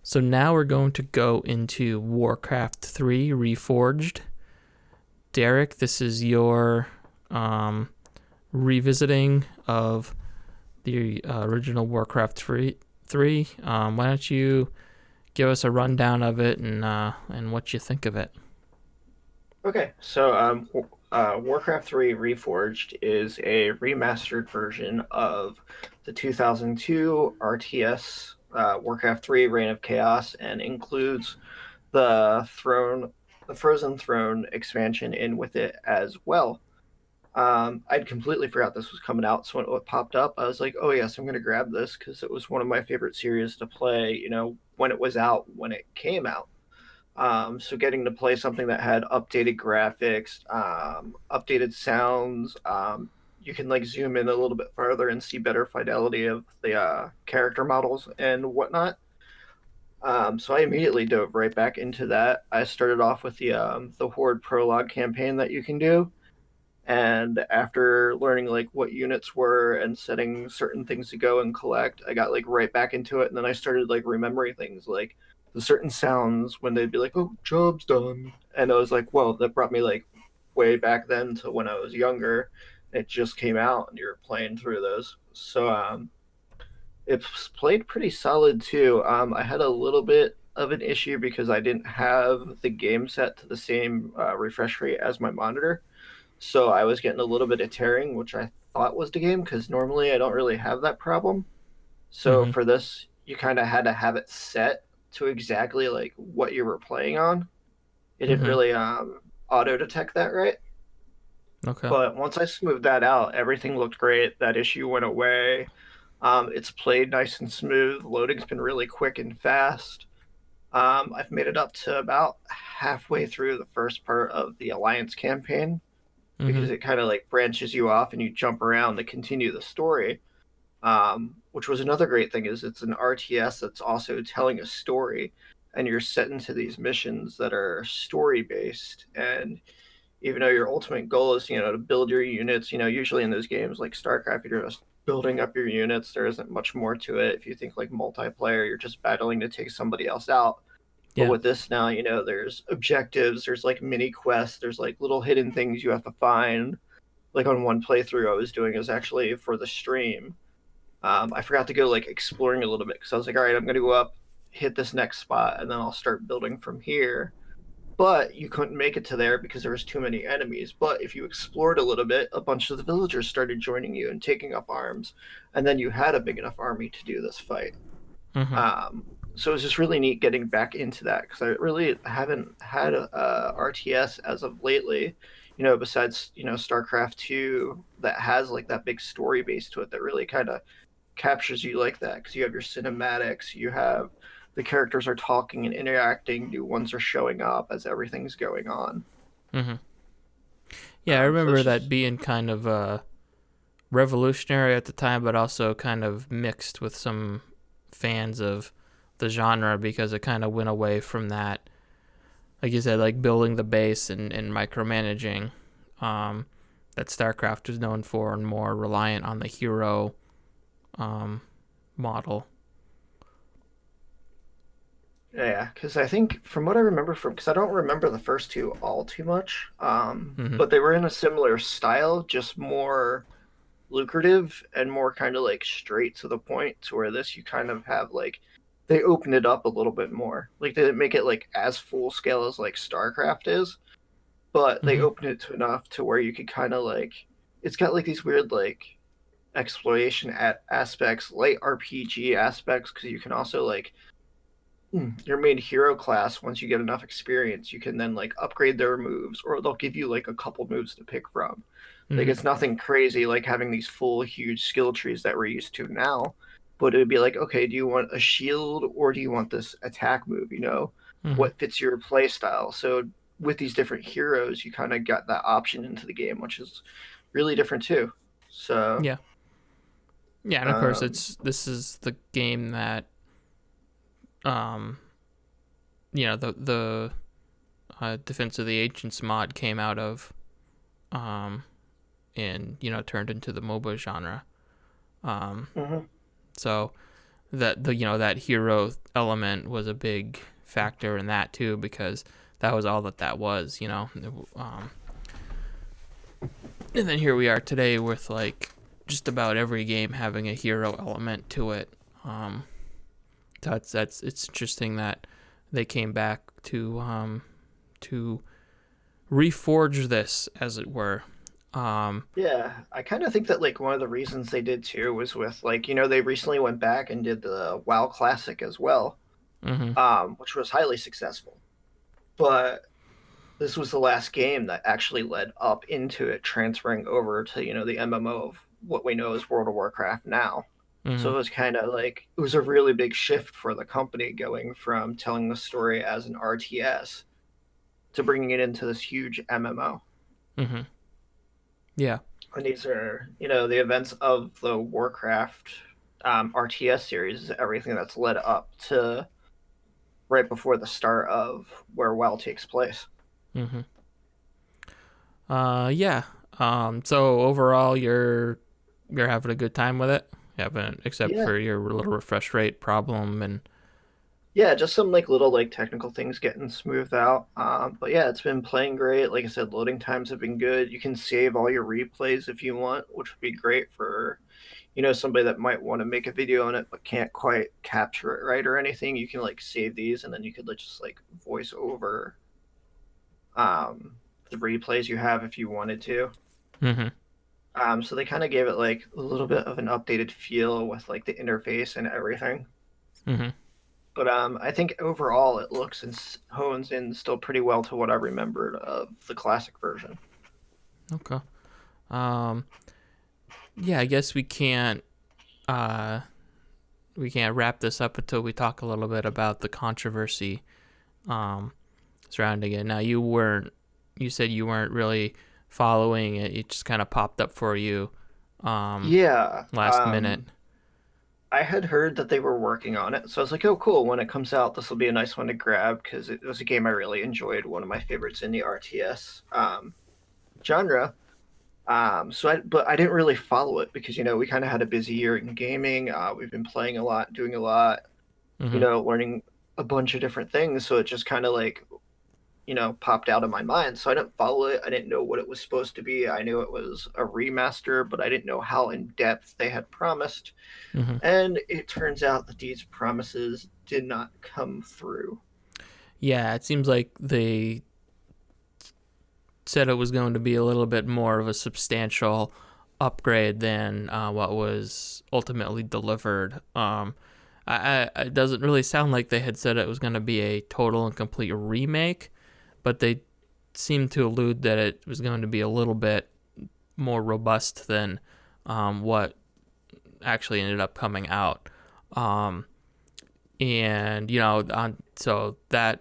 So now we're going to go into Warcraft III Reforged. Derrick, this is your revisiting of the original Warcraft 3. Why don't you give us a rundown of it and what you think of it? Okay, so Warcraft III Reforged is a remastered version of the 2002 RTS Warcraft III Reign of Chaos and includes the Frozen Throne expansion in with it as well. I'd completely forgot this was coming out, so when it popped up, I was like, "Oh yes, I'm going to grab this" because it was one of my favorite series to play. When it was out, when it came out. So getting to play something that had updated graphics, updated sounds, you can like zoom in a little bit further and see better fidelity of the character models and whatnot. So I immediately dove right back into that. I started off with the Horde prologue campaign that you can do, and after learning like what units were and setting certain things to go and collect, I got like right back into it. And then I started like remembering things like the certain sounds when they'd be like, "Oh, job's done." And I was like, whoa, that brought me like way back then to when I was younger. It just came out and you're playing through those. So it's played pretty solid too. I had a little bit of an issue because I didn't have the game set to the same refresh rate as my monitor. So I was getting a little bit of tearing, which I thought was the game because normally I don't really have that problem. So Mm-hmm. for this, you kind of had to have it set to exactly like what you were playing on. It didn't Mm-hmm. really auto detect that right. Okay. But once I smoothed that out, everything looked great. That issue went away. It's played nice and smooth. Loading's been really quick and fast. I've made it up to about halfway through the first part of the Alliance campaign Mm-hmm. because it kind of like branches you off and you jump around to continue the story. Which was another great thing is it's an RTS that's also telling a story, and you're set into these missions that are story based. And even though your ultimate goal is to build your units, usually in those games like StarCraft, you're just building up your units. There isn't much more to it. If you think like multiplayer, you're just battling to take somebody else out. But Yeah. with this now, there's objectives, there's like mini quests, there's like little hidden things you have to find. Like on one playthrough I was doing is actually for the stream. I forgot to go like exploring a little bit because I was like, all right, I'm gonna go up, hit this next spot, and then I'll start building from here. But you couldn't make it to there because there was too many enemies. But if you explored a little bit, a bunch of the villagers started joining you and taking up arms, and then you had a big enough army to do this fight. Mm-hmm. Um, so it was just really neat getting back into that because I really haven't had a RTS as of lately. Besides StarCraft II that has like that big story base to it that really kind of captures you like that because you have your cinematics, you have the characters are talking and interacting, new ones are showing up as everything's going on. Mm-hmm. Yeah, I So remember it's that just being kind of revolutionary at the time, but also kind of mixed with some fans of the genre because it kind of went away from that, like you said, like building the base and micromanaging um, that StarCraft was known for, and more reliant on the hero um, model. yeah, because I think from what I remember from because I don't remember the first two all too much, Mm-hmm. but they were in a similar style, just more lucrative and more kind of like straight to the point. To where this you kind of have like they opened it up a little bit more. Like they didn't make it like as full scale as like StarCraft is, but they Mm-hmm. opened it to enough to where you could kind of like it's got like these weird like exploration aspects, light RPG aspects because you can also like your main hero class once you get enough experience you can then like upgrade their moves or they'll give you like a couple moves to pick from. Like Mm-hmm. it's nothing crazy like having these full huge skill trees that we're used to now, but it would be like, okay, do you want a shield or do you want this attack move, Mm-hmm. what fits your play style? So with these different heroes you kind of got that option into the game, which is really different too. So Yeah. Yeah, and of course, um this is the game that um, the Defense of the Ancients mod came out of, um, and turned into the MOBA genre. Um, mhm. so that that hero element was a big factor in that too, because that was all that was. And then here we are today with like just about every game having a hero element to it. That's it's interesting that they came back to reforge this, as it were. Yeah, I kind of think that like one of the reasons they did too was with like, they recently went back and did the WoW Classic as well, Mm-hmm. which was highly successful. But this was the last game that actually led up into it transferring over to, the MMO of what we know as World of Warcraft now. Mm-hmm. So it was kind of like it was a really big shift for the company going from telling the story as an RTS to bringing it into this huge MMO. Mm-hmm. Yeah. And these are, the events of the Warcraft RTS series, everything that's led up to right before the start of where WoW takes place. Mm-hmm. Yeah. So overall, you're having a good time with it. You haven't, except Yeah, for your little refresh rate problem, and yeah, just some like little like technical things getting smoothed out. But yeah, it's been playing great. Like I said, loading times have been good. You can save all your replays if you want, which would be great for somebody that might want to make a video on it but can't quite capture it right or anything. You can like save these and then you could like just like voice over um the replays you have if you wanted to. mm-hmm. So they kind of gave it like a little bit of an updated feel with like the interface and everything. Mm-hmm. But I think overall it looks and hones in still pretty well to what I remembered of the classic version. Okay. Um, yeah, I guess uh we can't wrap this up until we talk a little bit about the controversy um surrounding it. Now, you said you weren't really following it. It just kind of popped up for you um Yeah, last minute. I had heard that they were working on it, so I was like, "Oh, cool! When it comes out, this will be a nice one to grab," because it was a game I really enjoyed, one of my favorites in the RTS genre. But I didn't really follow it because we kind of had a busy year in gaming. We've been playing a lot, doing a lot, Mm-hmm. learning a bunch of different things. So it just kind of like popped out of my mind. So I didn't follow it. I didn't know what it was supposed to be. I knew it was a remaster, but I didn't know how in depth they had promised. Mm-hmm. And it turns out that these promises did not come through. Yeah, it seems like they said it was going to be a little bit more of a substantial upgrade than what was ultimately delivered. It doesn't really sound like they had said it was going to be a total and complete remake, but they seemed to allude that it was going to be a little bit more robust than what actually ended up coming out. And so that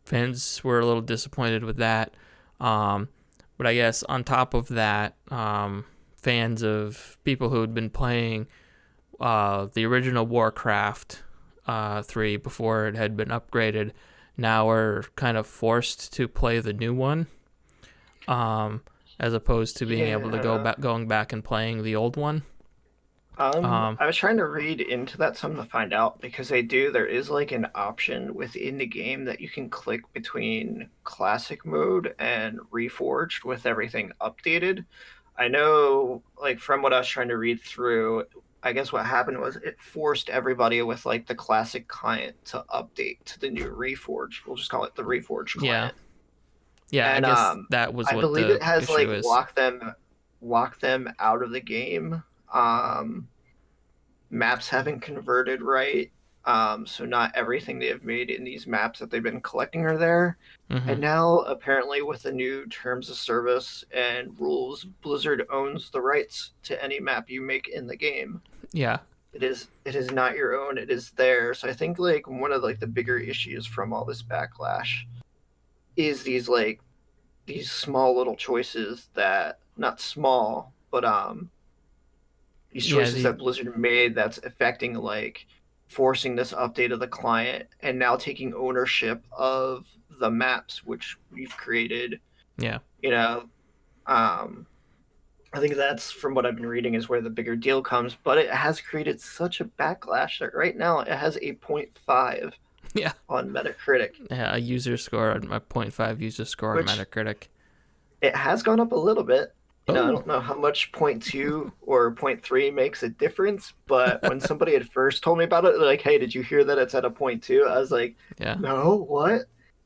fans were a little disappointed with that. But I guess on top of that, fans of people who had been playing the original Warcraft 3 before it had been upgraded now are kind of forced to play the new one, as opposed to being able to Yeah. going back and playing the old one. Um, I was trying to read into that some to find out because there is like an option within the game that you can click between classic mode and reforged with everything updated. I know, like, from what I was trying to read through, I guess what happened was it forced everybody with like the classic client to update to the new reforged. We'll just call it the reforged yeah, client. yeah. I And guess that was I what believe the it has issue like is. locked them out of the game. Maps haven't converted right. So not everything they have made in these maps that they've been collecting are there. Mm-hmm. And now, apparently, with the new terms of service and rules, Blizzard owns the rights to any map you make in the game. Yeah, It is not your own. It is theirs. So I think like one of like the bigger issues from all this backlash is these small little choices that not small, but these yeah. choices that Blizzard made that's affecting like forcing this update of the client and now taking ownership of the maps which we've created, Yeah. you know, um, I think that's, from what I've been reading, is where the bigger deal comes. But it has created such a backlash that right now it has a point 0.5 Yeah. on Metacritic, Yeah, a user score, a zero point 0.5 user score on which Metacritic. it has gone up a little bit. I Oh. don't know how much point 0.2 or point 0.3 makes a difference, but when somebody had first told me about it, they're like, "Hey, did you hear that it's at a point 0.2?" I was like, Yeah. "No, what?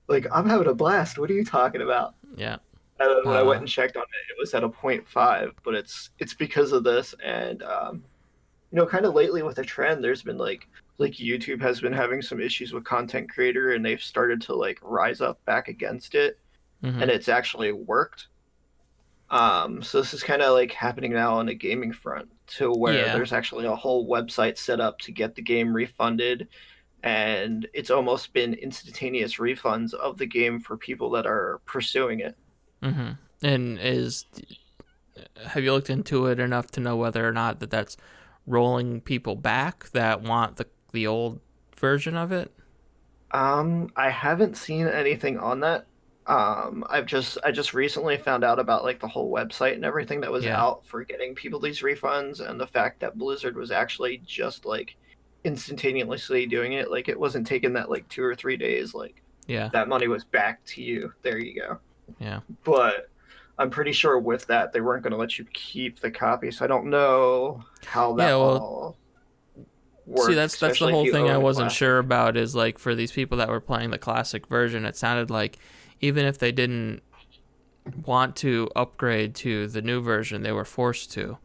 Like, I'm having a blast. What are you talking about?" Yeah. And then when I went Uh and checked on it, it was at a point 0.5, but it's because of this. And kind of lately with the trend, there's been like YouTube has been having some issues with content creator, and they've started to like rise up back against it, mhm. and it's actually worked. So this is kind of like happening now on the gaming front, to where Yeah. there's actually a whole website set up to get the game refunded, and it's almost been instantaneous refunds of the game for people that are pursuing it. Mhm. And have you looked into it enough to know whether or not that's rolling people back that want the old version of it? I haven't seen anything on that. I just recently found out about like the whole website and everything that was Yeah. out for getting people these refunds, and the fact that Blizzard was actually just like instantaneously doing it. Like it wasn't taking that like 2 or 3 days. Like Yeah. that money was back to you. There you go. Yeah. But I'm pretty sure with that they weren't going to let you keep the copy, so I don't know how that Yeah, well, all see, worked, that's the especially if whole you thing I own wasn't Classic. sure about is like for these people that were playing the classic version, it sounded like even if they didn't want to upgrade to the new version, they were forced to.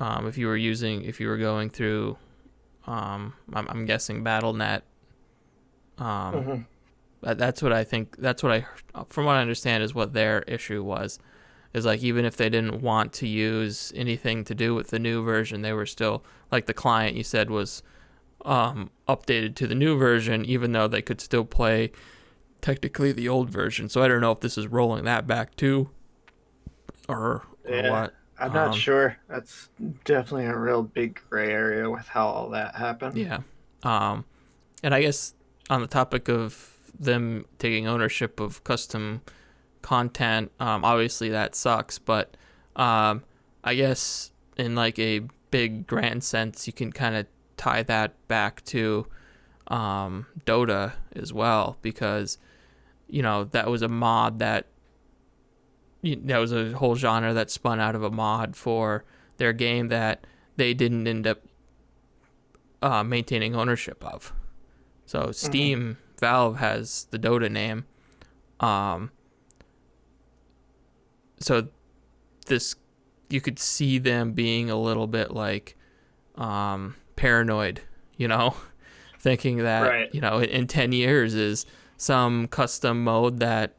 If you were going through, I'm guessing BattleNet. Um, Hmm. that's what I think. That's what from what I understand, is what their issue was. Is like even if they didn't want to use anything to do with the new version, they were still like the client you said was updated to the new version, even though they could still play technically the old version. So I don't know if this is rolling that back too, or Yeah, what. I'm not Um, sure. That's definitely a real big gray area with how all that happened. yeah. Um, and I guess on the topic of them taking ownership of custom content, obviously that sucks, but um, I guess in like a big grand sense, you can kind of tie that back to Dota as well, because that was a mod that was a whole genre that spun out of a mod for their game that they didn't end up maintaining ownership of. So Hmm. Steam, Valve has the Dota name. Um, so this you could see them being a little bit like paranoid, you know, thinking that Right. in 10 years is some custom mode that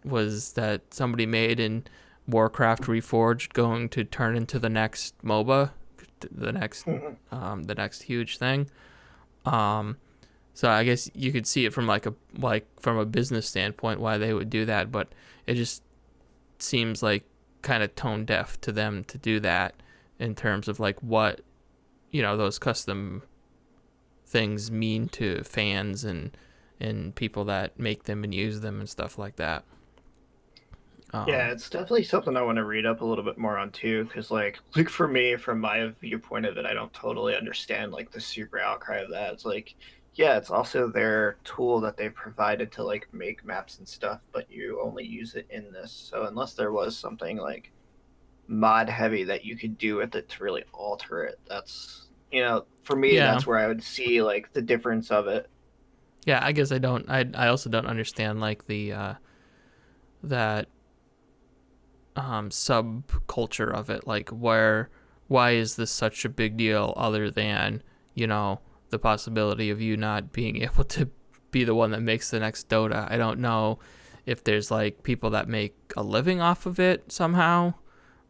somebody made in Warcraft Reforged going to turn into the next MOBA, the next Hmm. the next huge thing. Um, so I guess you could see it from from a business standpoint why they would do that, but it just seems like kind of tone deaf to them to do that in terms of like what those custom things mean to fans and people that make them and use them and stuff like that. Yeah, Um, it's definitely something I want to read up a little bit more on too, because like for me, from my viewpoint of it, I don't totally understand like the super outcry of that. It's like, yeah, it's also their tool that they've provided to like make maps and stuff, but you only use it in this. So unless there was something like mod heavy that you could do with it to really alter it, that's for me, yeah, that's where I would see like the difference of it. yeah. I guess I don't. I also don't understand like the that subculture of it. Like why is this such a big deal other than the possibility of you not being able to be the one that makes the next Dota. I don't know if there's like people that make a living off of it somehow,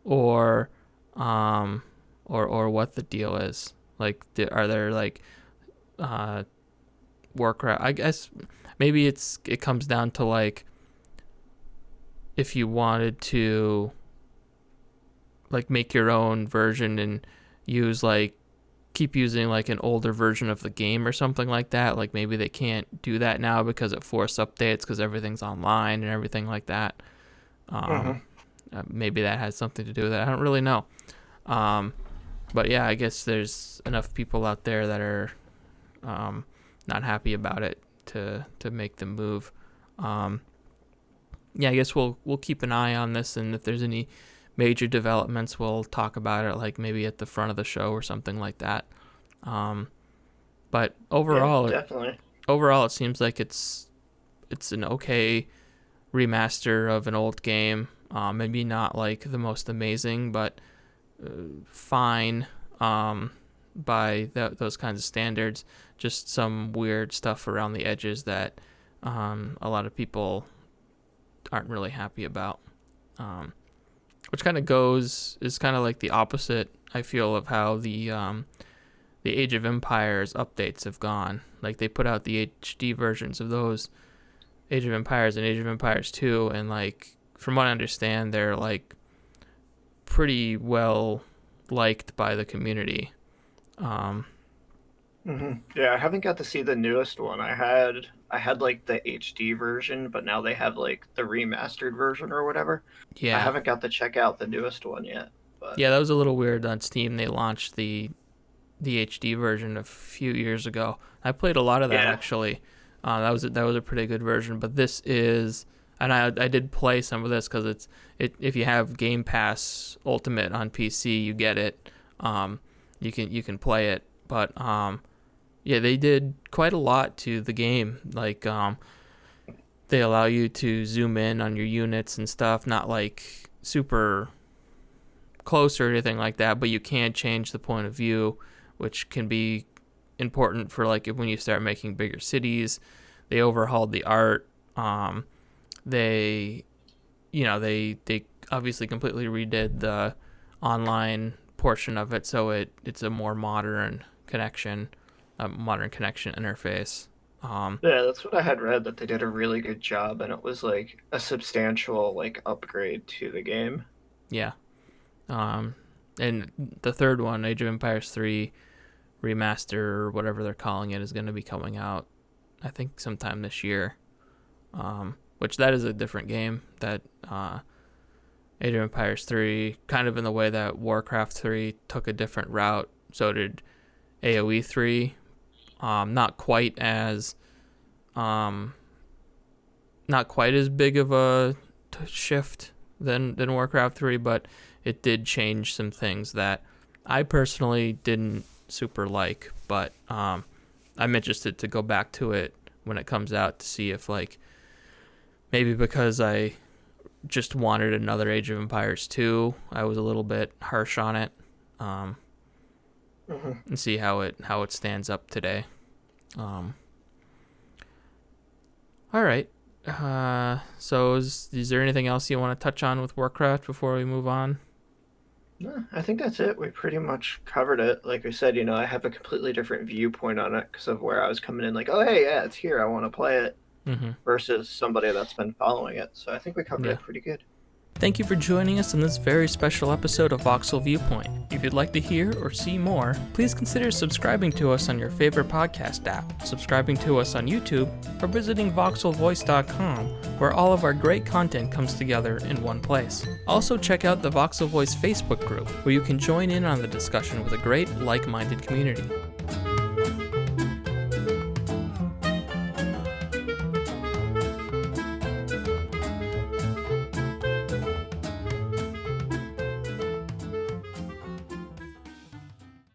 or um or what the deal is. Like are there like uh Warcraft, I guess maybe it comes down to like if you wanted to like make your own version and use like keep using like an older version of the game or something like that. Like maybe they can't do that now because it forced updates because everything's online and everything like that. Um, Hmm. maybe that has something to do with it. I don't really know. But yeah, I guess there's enough people out there that are not happy about it to make the move. Yeah, I guess we'll keep an eye on this, and if there's any major developments, we'll talk about it, like maybe at the front of the show or something like that. But overall, yeah, definitely. Overall, it seems like it's an okay remaster of an old game. Maybe not like the most amazing, but fine by those kinds of standards. Just some weird stuff around the edges that a lot of people aren't really happy about. Which kind of is kind of like the opposite, I feel, of how the Age of Empires updates have gone. Like, they put out the HD versions of those Age of Empires and Age of Empires 2, and like, from what I understand, they're like pretty well liked by the community. Yeah, I haven't got to see the newest one. I had like the HD version, but now they have like the remastered version or whatever. Yeah. I haven't got to check out the newest one yet. But yeah, that was a little weird on Steam. They launched the HD version a few years ago. I played a lot of that actually. That was a pretty good version. But this is, and I did play some of this because if you have Game Pass Ultimate on PC, you get it. You can play it. But yeah, they did quite a lot to the game. Like they allow you to zoom in on your units and stuff. Not like super close or anything like that, but you can change the point of view, which can be important for like when you start making bigger cities. They overhauled the art. They obviously completely redid the online portion of it, so it's a more modern connection interface. Yeah, that's what I had read, that they did a really good job, and it was like a substantial like upgrade to the game. Yeah. And the third one, Age of Empires 3 remaster or whatever they're calling it, is going to be coming out, I think, sometime this year. Which that is a different game. That Age of Empires 3, kind of in the way that Warcraft 3 took a different route, so did AoE 3. Not quite as big of a shift than Warcraft 3, but it did change some things that I personally didn't super like, but I'm interested to go back to it when it comes out to see if, like, maybe because I just wanted another Age of Empires 2, I was a little bit harsh on it, and see how it stands up today. All right. So is there anything else you want to touch on with Warcraft before we move on? No, I think that's it. We pretty much covered it. Like I said, I have a completely different viewpoint on it because of where I was coming in. Like, oh, hey, yeah, it's here. I want to play it. Versus somebody that's been following it. So I think we covered it pretty good. Thank you for joining us on this very special episode of Voxel Viewpoint. If you'd like to hear or see more, please consider subscribing to us on your favorite podcast app, subscribing to us on YouTube, or visiting voxelvoice.com, where all of our great content comes together in one place. Also check out the Voxel Voice Facebook group, where you can join in on the discussion with a great, like-minded community.